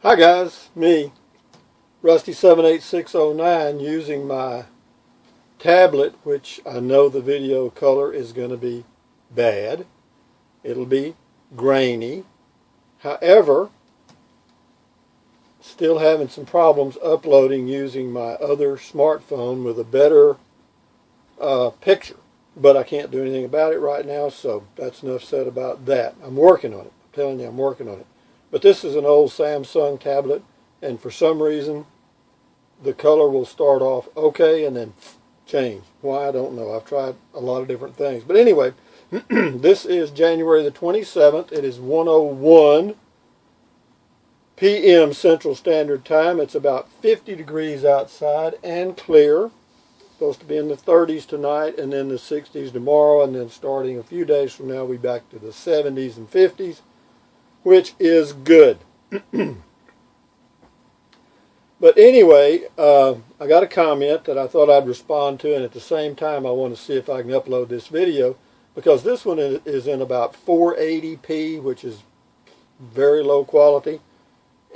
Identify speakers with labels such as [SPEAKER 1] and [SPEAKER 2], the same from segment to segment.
[SPEAKER 1] Hi guys, me, rusty78609, using my tablet, which I know the video color is going to be bad. It'll be grainy. However, still having some problems uploading using my other smartphone with a better picture. But I can't do anything about it right now, so that's enough said about that. I'm working on it. I'm telling you, I'm working on it. But this is an old Samsung tablet, and for some reason the color will start off okay and then change. Why, I don't know. I've tried a lot of different things. But anyway, this is January the 27th. It is 1:01 p.m. Central Standard Time. It's about 50 degrees outside and clear. Supposed to be in the 30s tonight and then the 60s tomorrow, and then starting a few days from now we'll be back to the 70s and 50s, which is good. But anyway, I got a comment that I thought I'd respond to, and at the same time I want to see if I can upload this video, because this one is in about 480p, which is very low quality,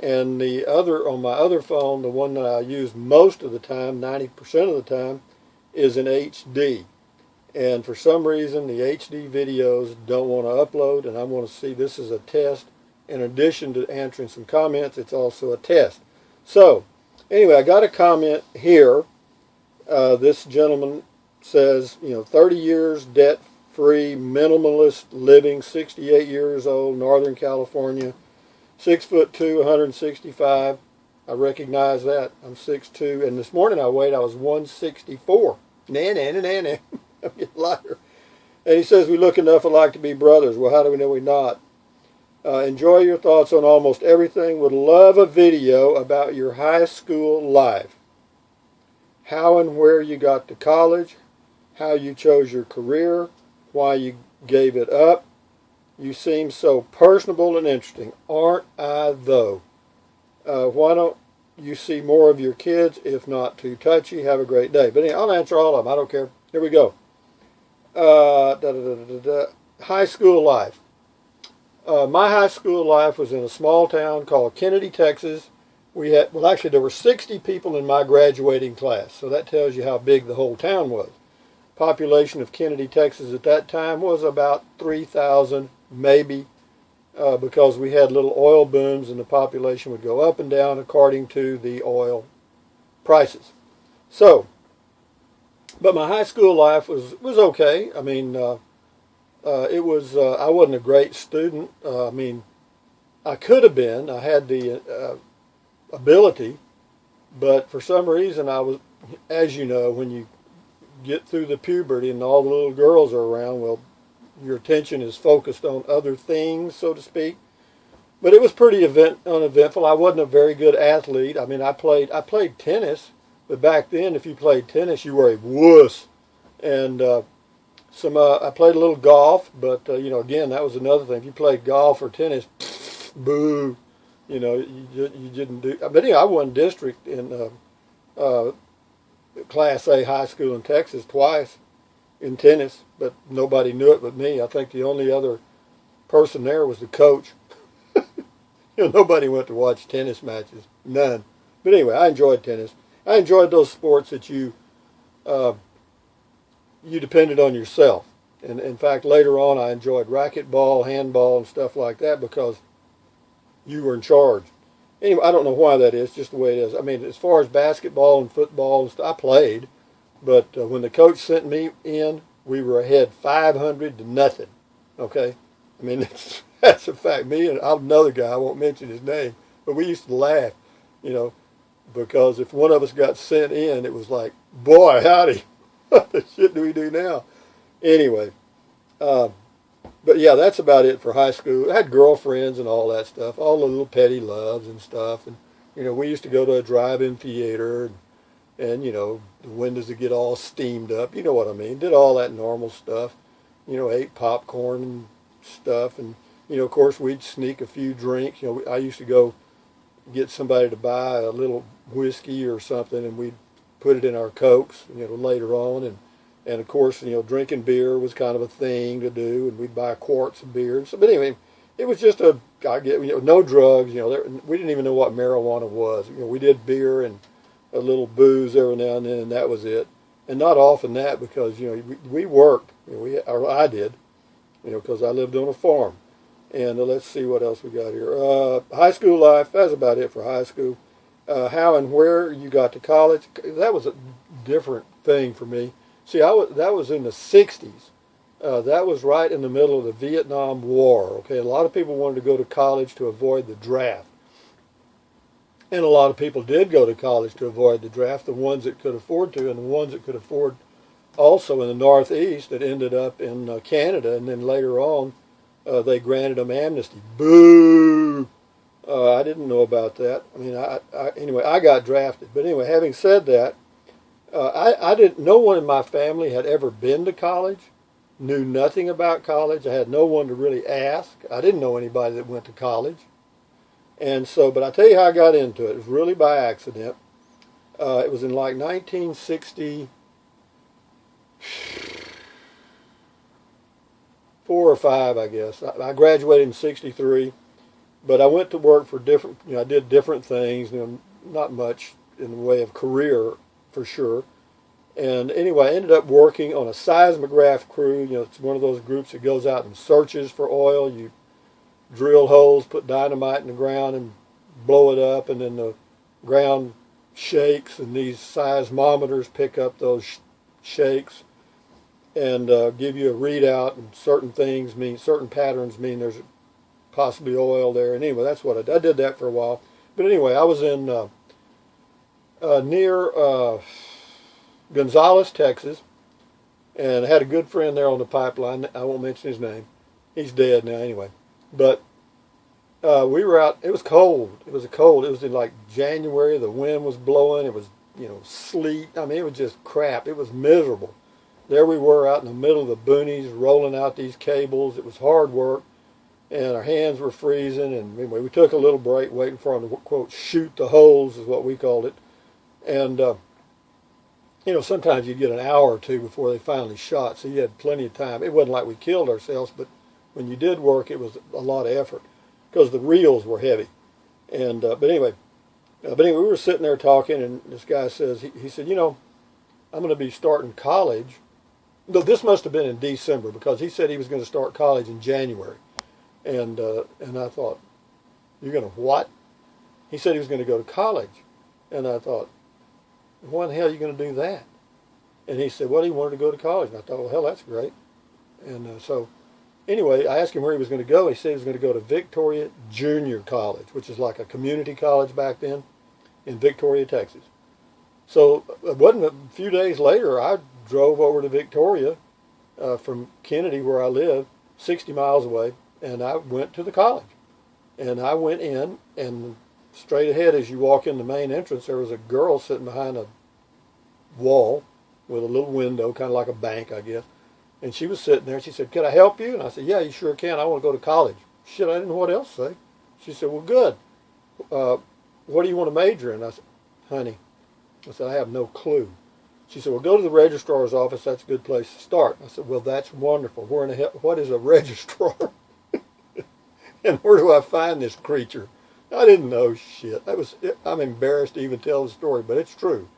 [SPEAKER 1] and the other, on my other phone, the one that I use most of the time, 90% of the time, is in HD. And for some reason the HD videos don't want to upload, and I want to see, this is a test. In addition to answering some comments, it's also a test. So anyway, I got a comment here. This gentleman says, 30 years debt-free, minimalist living, 68 years old, Northern California, 6'2", 165. I recognize that. I'm 6'2", and this morning I was 164. Nah. I'm getting lighter. And he says, we look enough alike to be brothers. Well, how do we know we're not? Enjoy your thoughts on almost everything. Would love a video about your high school life. How and where you got to college. How you chose your career. Why you gave it up. You seem so personable and interesting. Aren't I, though? Why don't you see more of your kids, if not too touchy? Have a great day. But anyway, I'll answer all of them. I don't care. Here we go. High school life. My high school life was in a small town called Kennedy, Texas. We had, well, actually there were 60 people in my graduating class, so that tells you how big the whole town was. Population of Kennedy, Texas at that time was about 3,000, maybe, because we had little oil booms and the population would go up and down according to the oil prices. So, but my high school life was okay. I mean, it was, I wasn't a great student. I could have been. I had the ability, but for some reason I was, as you know, when you get through the puberty and all the little girls are around, well, your attention is focused on other things, so to speak. But it was pretty uneventful. I wasn't a very good athlete. I mean, I played tennis, but back then, if you played tennis, you were a wuss. And I played a little golf, but again, that was another thing. If you played golf or tennis, boo, you didn't do. But anyway, I won district in Class A high school in Texas twice in tennis, but nobody knew it but me. I think the only other person there was the coach. Nobody went to watch tennis matches, none. But anyway, I enjoyed tennis. I enjoyed those sports that you depended on yourself. And in fact, later on, I enjoyed racquetball, handball, and stuff like that because you were in charge. Anyway, I don't know why that is, just the way it is. I mean, as far as basketball and football and stuff, I played. But when the coach sent me in, we were ahead 500 to nothing. Okay? I mean, that's a fact. Me and another guy, I won't mention his name, but we used to laugh, because if one of us got sent in, it was like, boy, howdy. What the shit do we do now? Anyway, but yeah, that's about it for high school. I had girlfriends and all that stuff, all the little petty loves and stuff. And, we used to go to a drive-in theater and the windows would get all steamed up. You know what I mean? Did all that normal stuff. Ate popcorn and stuff. And, of course, we'd sneak a few drinks. I used to go get somebody to buy a little whiskey or something, and we'd put it in our Cokes, later on. And of course, drinking beer was kind of a thing to do, and we'd buy quarts of beer. So, but anyway, it was just no drugs. We didn't even know what marijuana was. We did beer and a little booze every now and then, and that was it. And not often that, because we worked. Or I did, because I lived on a farm. And let's see what else we got here. High school life. That's about it for high school. How and where you got to college. That was a different thing for me. See, that was in the 60s. That was right in the middle of the Vietnam War. Okay, a lot of people wanted to go to college to avoid the draft. And a lot of people did go to college to avoid the draft, the ones that could afford to, and the ones that could afford also in the Northeast that ended up in Canada, and then later on they granted them amnesty. Boo! I didn't know about that. I mean, anyway, I got drafted. But anyway, having said that, I didn't. No one in my family had ever been to college, knew nothing about college. I had no one to really ask. I didn't know anybody that went to college. And so, but I tell you how I got into it. It was really by accident. It was in like 1964 or 5, I guess. I graduated in 63, but I went to work for different, I did different things, not much in the way of career for sure. And anyway, I ended up working on a seismograph crew. It's one of those groups that goes out and searches for oil. You drill holes, put dynamite in the ground and blow it up, and then the ground shakes, and these seismometers pick up those shakes and give you a readout, and certain patterns mean there's possibly oil there. And anyway, that's what I did that for a while. But anyway, I was in near Gonzales, Texas, and I had a good friend there on the pipeline. I won't mention his name. He's dead now anyway. But we were out. It was cold. It was cold. It was in like January. The wind was blowing. It was, sleet. I mean, it was just crap. It was miserable. There we were out in the middle of the boonies rolling out these cables. It was hard work, and our hands were freezing. And anyway, we took a little break waiting for them to, quote, shoot the holes is what we called it. And, sometimes you'd get an hour or two before they finally shot, so you had plenty of time. It wasn't like we killed ourselves, but when you did work, it was a lot of effort because the reels were heavy. And but anyway, we were sitting there talking, and this guy says, he said, I'm going to be starting college. No, this must have been in December, because he said he was going to start college in January. And I thought, you're going to what? He said he was going to go to college. And I thought, why in the hell are you going to do that? And he said, well, he wanted to go to college. And I thought, well, hell, that's great. And so anyway, I asked him where he was going to go. He said he was going to go to Victoria Junior College, which is like a community college back then in Victoria, Texas. So it wasn't a few days later, I drove over to Victoria from Kennedy, where I live, 60 miles away, and I went to the college. And I went in, and straight ahead as you walk in the main entrance, there was a girl sitting behind a wall with a little window, kind of like a bank, I guess. And she was sitting there. She said, "Can I help you?" And I said, "Yeah, you sure can. I want to go to college." Shit, I didn't know what else to say. She said, "Well, good. What do you want to major in?" I said, "Honey," I said, "I have no clue." She said, "Well, go to the registrar's office. That's a good place to start." I said, "Well, that's wonderful. Where in the hell, what is a registrar? And where do I find this creature?" I didn't know shit. I'm embarrassed to even tell the story, but it's true.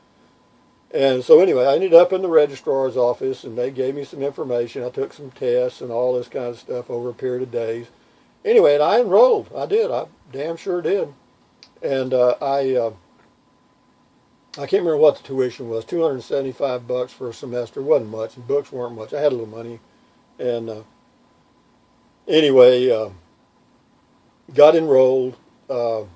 [SPEAKER 1] And so anyway, I ended up in the registrar's office, and they gave me some information. I took some tests and all this kind of stuff over a period of days. Anyway, and I enrolled. I did. I damn sure did. And I can't remember what the tuition was. $275 for a semester. It wasn't much, and books weren't much. I had a little money. And anyway, got enrolled. I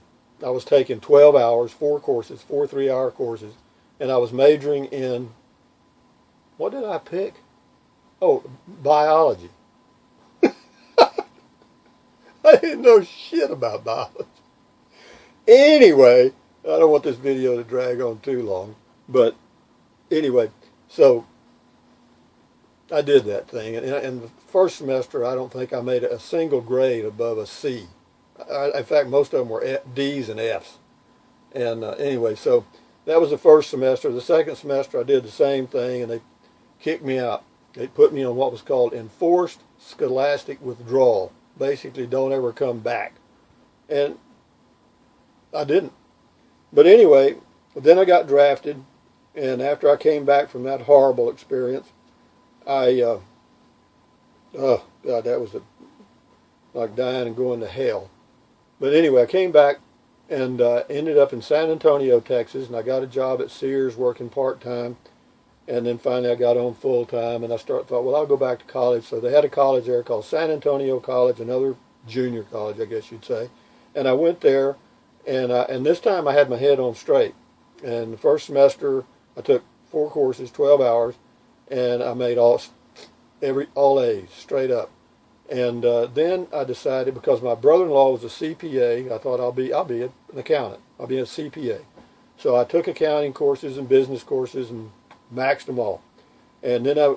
[SPEAKER 1] was taking 12 hours, 4 courses, 4 3-hour courses. And I was majoring in, what did I pick? Oh, biology. I didn't know shit about biology. Anyway, I don't want this video to drag on too long. But anyway, so I did that thing. And in the first semester, I don't think I made a single grade above a C. In fact, most of them were D's and F's. And anyway, so that was the first semester. The second semester, I did the same thing, and they kicked me out. They put me on what was called enforced scholastic withdrawal. basically don't ever come back. And I didn't. But anyway, then I got drafted, and after I came back from that horrible experience, oh God, that was like dying and going to hell. But anyway, I came back and ended up in San Antonio, Texas, and I got a job at Sears working part-time. And then finally I got on full-time, and I thought, well, I'll go back to college. So they had a college there called San Antonio College, another junior college, I guess you'd say. And I went there, and this time I had my head on straight. And the first semester I took 4 courses, 12 hours, and I made all A's, straight up. And then I decided, because my brother-in-law was a CPA, I thought I'll be an accountant. I'll be a CPA. So I took accounting courses and business courses and maxed them all. And then I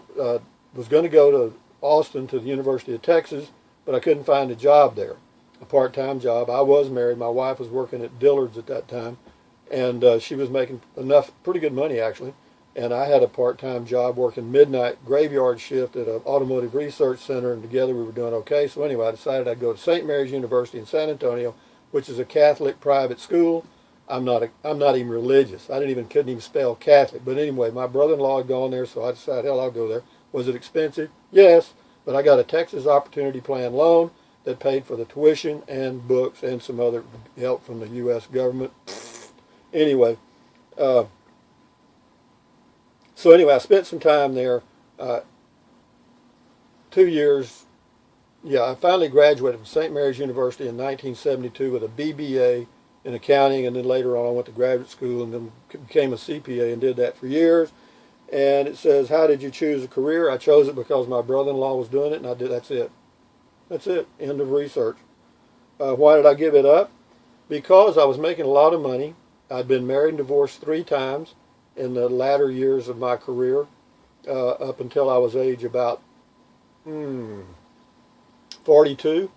[SPEAKER 1] was going to go to Austin to the University of Texas, but I couldn't find a job there, a part-time job. I was married. My wife was working at Dillard's at that time, and she was making pretty good money actually. And I had a part-time job working midnight graveyard shift at an automotive research center, and together we were doing okay. So anyway, I decided I'd go to St. Mary's University in San Antonio, which is a Catholic private school. I'm not even religious. Couldn't even spell Catholic. But anyway, my brother-in-law had gone there, so I decided, hell, I'll go there. Was it expensive? Yes, but I got a Texas Opportunity Plan loan that paid for the tuition and books and some other help from the U.S. government. Anyway, so anyway, I spent some time there, 2 years. Yeah, I finally graduated from St. Mary's University in 1972 with a BBA in accounting, and then later on I went to graduate school and then became a CPA and did that for years. And it says, how did you choose a career? I chose it because my brother-in-law was doing it, and I did. That's it. That's it. End of research. Why did I give it up? Because I was making a lot of money. I'd been married and divorced 3 times in the latter years of my career, up until I was age about 42.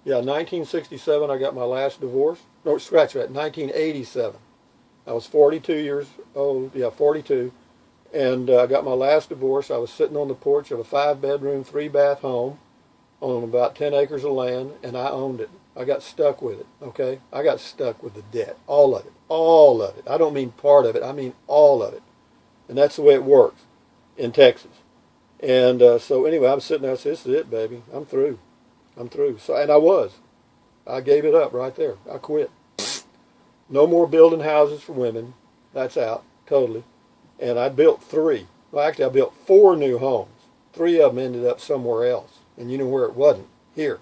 [SPEAKER 1] Yeah, 1967 I got my last divorce. No, scratch that, 1987. I was 42 years old, 42, and I got my last divorce. I was sitting on the porch of a 5-bedroom, 3-bath home on about 10 acres of land, and I owned it. I got stuck with it, okay? I got stuck with the debt, all of it, all of it. I don't mean part of it, I mean all of it. And that's the way it works in Texas. And so anyway, I'm sitting there, I said, this is it, baby. I'm through. I'm through. So, and I was. I gave it up right there. I quit. No more building houses for women. That's out, totally. And I built 3. Well, actually, I built 4 new homes. 3 of them ended up somewhere else. And you know where it wasn't? Here.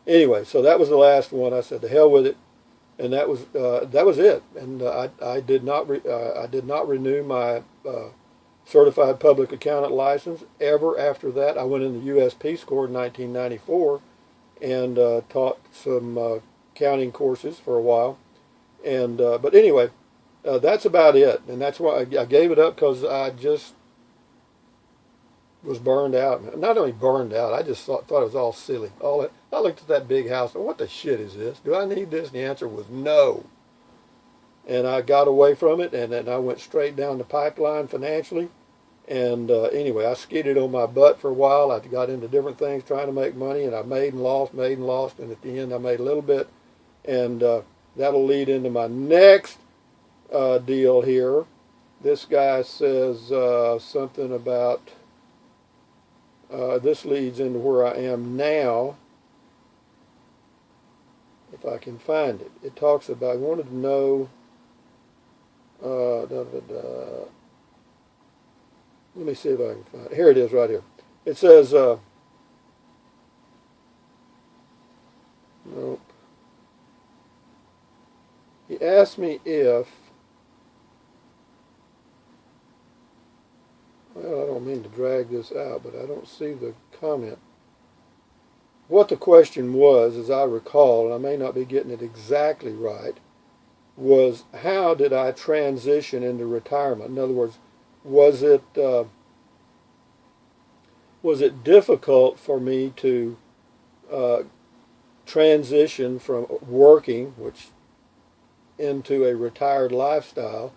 [SPEAKER 1] Anyway, so that was the last one. I said, to hell with it. And that was it. And I did not renew my certified public accountant license ever after that. I went in the U.S. Peace Corps in 1994 and taught some accounting courses for a while. And but anyway, that's about it. And that's why I gave it up, because I just was burned out. Not only burned out, I just thought it was all silly. I looked at that big house and what the shit is this? Do I need this? And the answer was no. And I got away from it, and then I went straight down the pipeline financially. And anyway, I skidded on my butt for a while. I got into different things trying to make money, and I made and lost, and at the end I made a little bit. And that'll lead into my next deal here. This guy says something about, this leads into where I am now, if I can find it. It talks about, I wanted to know, let me see if I can find it. Here it is right here. It says, nope. He asked me if, well, I don't mean to drag this out, but I don't see the comment. What the question was, as I recall, and I may not be getting it exactly right, was how did I transition into retirement? In other words, was it difficult for me to transition from working, into a retired lifestyle?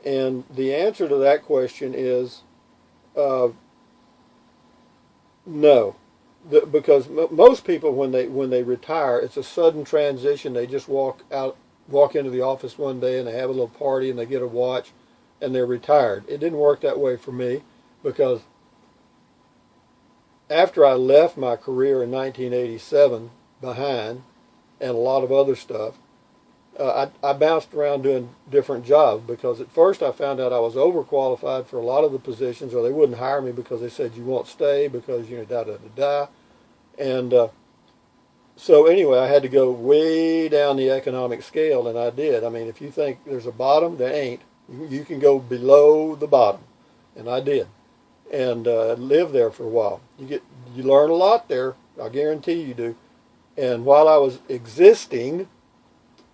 [SPEAKER 1] And the answer to that question is no. because most people when they retire, it's a sudden transition. They just walk into the office one day and they have a little party and they get a watch and they're retired. It didn't work that way for me, because after I left my career in 1987 behind and a lot of other stuff, I bounced around doing different jobs, because at first I found out I was overqualified for a lot of the positions, or they wouldn't hire me because they said you won't stay because you're da-da-da-da. And so anyway, I had to go way down the economic scale, and I did. I mean, if you think there's a bottom, there ain't. You can go below the bottom, and I did, and lived there for a while. You learn a lot there, I guarantee you do. And while I was existing,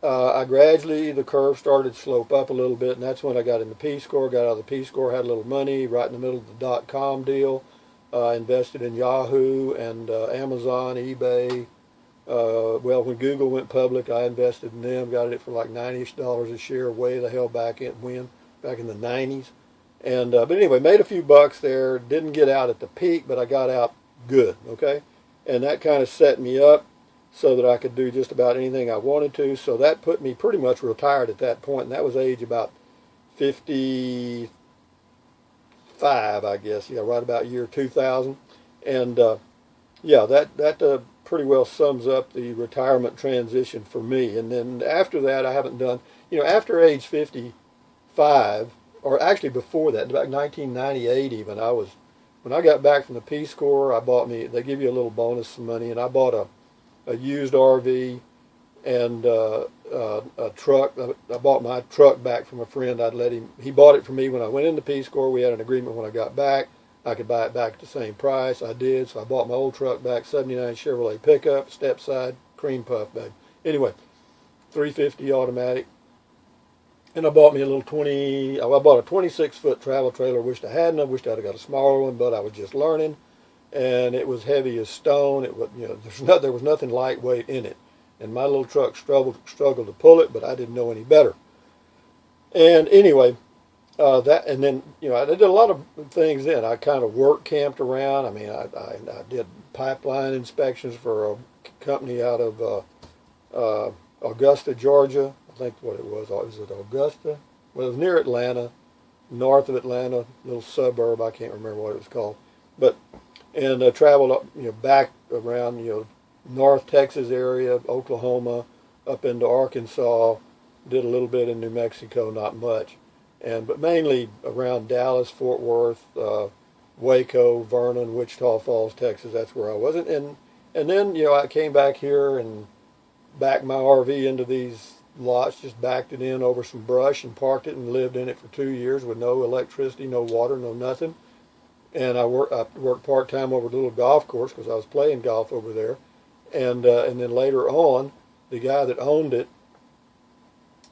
[SPEAKER 1] I gradually, the curve started to slope up a little bit, and that's when I got in the Peace Corps, got out of the Peace Corps, had a little money right in the middle of the dot-com deal, invested in Yahoo and Amazon, eBay. Well, when Google went public, I invested in them, got it for like $90 a share, way the hell back in the 90s. And but anyway, made a few bucks there, didn't get out at the peak, but I got out good, okay? And that kind of set me up so that I could do just about anything I wanted to. So that put me pretty much retired at that point, and that was age about 55, I guess. Yeah, right about year 2000. And yeah, that pretty well sums up the retirement transition for me. And then after that, I haven't done, after age 55, or actually before that, about 1998 even, when I got back from the Peace Corps, they give you a little bonus, some money, and I bought a used RV and a truck. I bought my truck back from a friend. He bought it for me when I went into Peace Corps. We had an agreement when I got back, I could buy it back at the same price. I did, so I bought my old truck back, 79 Chevrolet pickup, step side, cream puff bag. Anyway, 350 automatic. And I bought me I bought a 26-foot travel trailer. Wished I hadn't. I wished I'd have got a smaller one, but I was just learning. And it was heavy as stone. It was, there was nothing lightweight in it. And my little truck struggled to pull it, but I didn't know any better. And anyway, and then I did a lot of things then. I kind of work camped around. I mean, I did pipeline inspections for a company out of Augusta, Georgia. I think what it was it Augusta? Well, it was near Atlanta, north of Atlanta, little suburb. I can't remember what it was called, and traveled up, back around, North Texas area, Oklahoma, up into Arkansas. Did a little bit in New Mexico, not much, but mainly around Dallas, Fort Worth, Waco, Vernon, Wichita Falls, Texas. That's where I was, and then I came back here and backed my RV into these lots, just backed it in over some brush and parked it and lived in it for 2 years with no electricity, no water, no nothing. And I worked part-time over at a little golf course because I was playing golf over there. And then later on, the guy that owned it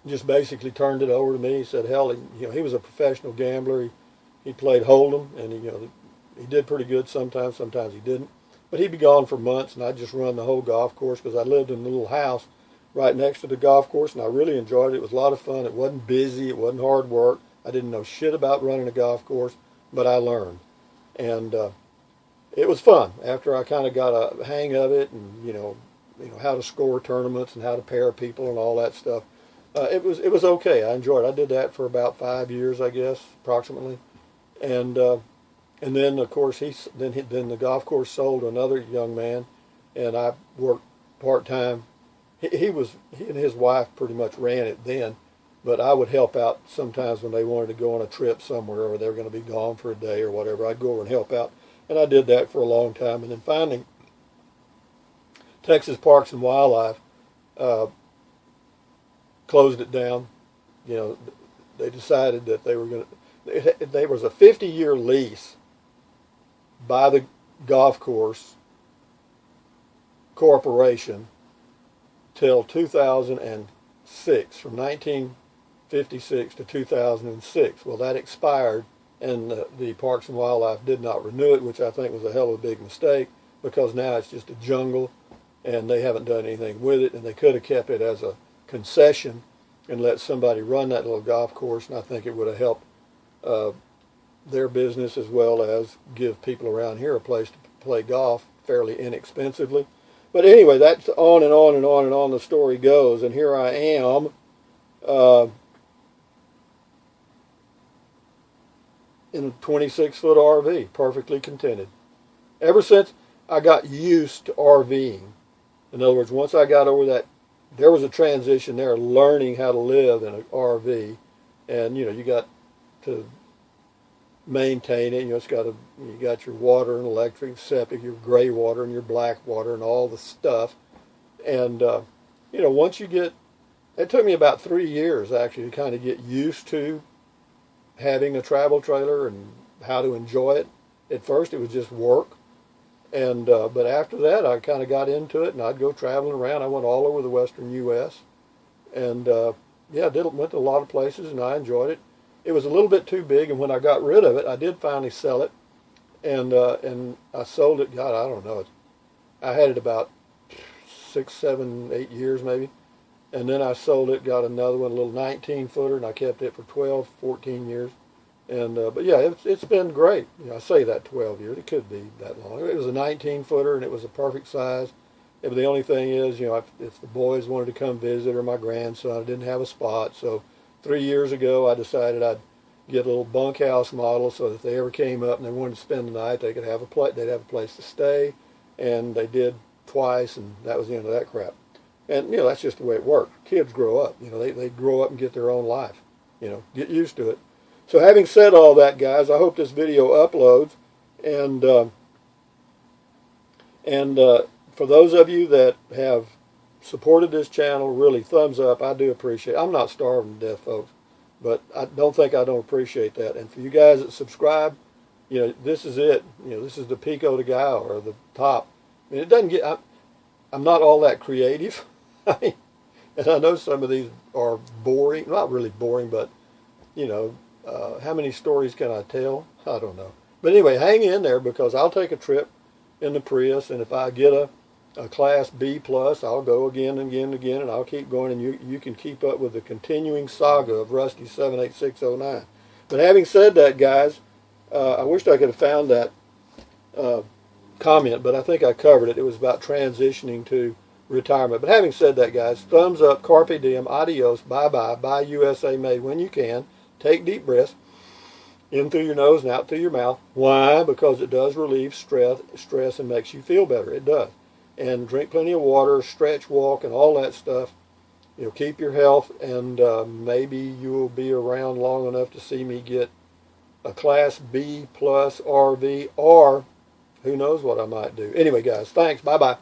[SPEAKER 1] just basically turned it over to me. He said, hell, he was a professional gambler. He played Hold'em, and he did pretty good sometimes he didn't. But he'd be gone for months, and I'd just run the whole golf course because I lived in a little house right next to the golf course, and I really enjoyed it. It was a lot of fun. It wasn't busy. It wasn't hard work. I didn't know shit about running a golf course, but I learned. And it was fun after I kind of got a hang of it, and how to score tournaments and how to pair people and all that stuff. It was okay. I enjoyed it. I did that for about 5 years, I guess, approximately. And then of course then the golf course sold to another young man, and I worked part time. He and his wife pretty much ran it then, but I would help out sometimes when they wanted to go on a trip somewhere or they were going to be gone for a day or whatever. I'd go over and help out, and I did that for a long time. And then finally, Texas Parks and Wildlife closed it down. They decided that they were going to. There was a 50-year lease by the golf course corporation till 2006, from 1956 to 2006. Well, that expired, and the Parks and Wildlife did not renew it, which I think was a hell of a big mistake, because now it's just a jungle, and they haven't done anything with it, and they could have kept it as a concession and let somebody run that little golf course, and I think it would have helped their business as well as give people around here a place to play golf fairly inexpensively. But anyway, that's on and on and on and on the story goes. And here I am, in a 26-foot RV, perfectly contented. Ever since I got used to RVing, in other words, once I got over that, there was a transition there, learning how to live in an RV. And, you know, you got to maintain it. You know, you got your water and electric, septic, your gray water and your black water and all the stuff. And, you know, once you get, it took me about 3 years actually to kind of get used to having a travel trailer and how to enjoy it. At first it was just work. And, but after that I kind of got into it, and I'd go traveling around. I went all over the western U.S. And, yeah, went to a lot of places, and I enjoyed it. It was a little bit too big, and when I got rid of it, I did finally sell it, and I sold it. God, I don't know. I had it about 6, 7, 8 years maybe, and then I sold it. Got another one, a little 19-footer, and I kept it for 12, 14 years. And but yeah, it's been great. You know, I say that 12 years. It could be that long. It was a 19-footer, and it was a perfect size. But the only thing is, you know, if the boys wanted to come visit, or my grandson, I didn't have a spot, so 3 years ago, I decided I'd get a little bunkhouse model so that if they ever came up and they wanted to spend the night, they could have they'd have a place to stay. And they did twice, and that was the end of that crap. And, you know, that's just the way it works. Kids grow up. You know, they grow up and get their own life. You know, get used to it. So having said all that, guys, I hope this video uploads. And for those of you that have supported this channel, really, thumbs up. I do appreciate it. I'm not starving to death, folks, but I don't think I don't appreciate that. And for you guys that subscribe, you know, this is it. You know, this is the pico de gallo, or the top. I mean, it doesn't get, I'm not all that creative. I mean, and I know some of these are boring. Not really boring, but, you know, how many stories can I tell? I don't know. But anyway, hang in there, because I'll take a trip in the Prius, and if I get a Class B plus, I'll go again and again and again, and I'll keep going, and you can keep up with the continuing saga of rusty78609. But having said that, guys, I wished I could have found that comment, but I think I covered it. It was about transitioning to retirement. But having said that, guys, thumbs up, carpe diem, adios, bye-bye, buy USA made when you can. Take deep breaths in through your nose and out through your mouth. Why? Because it does relieve stress and makes you feel better. It does. And drink plenty of water, stretch, walk, and all that stuff. You know, keep your health, and maybe you will be around long enough to see me get a Class B plus RV, or who knows what I might do. Anyway, guys, thanks. Bye-bye.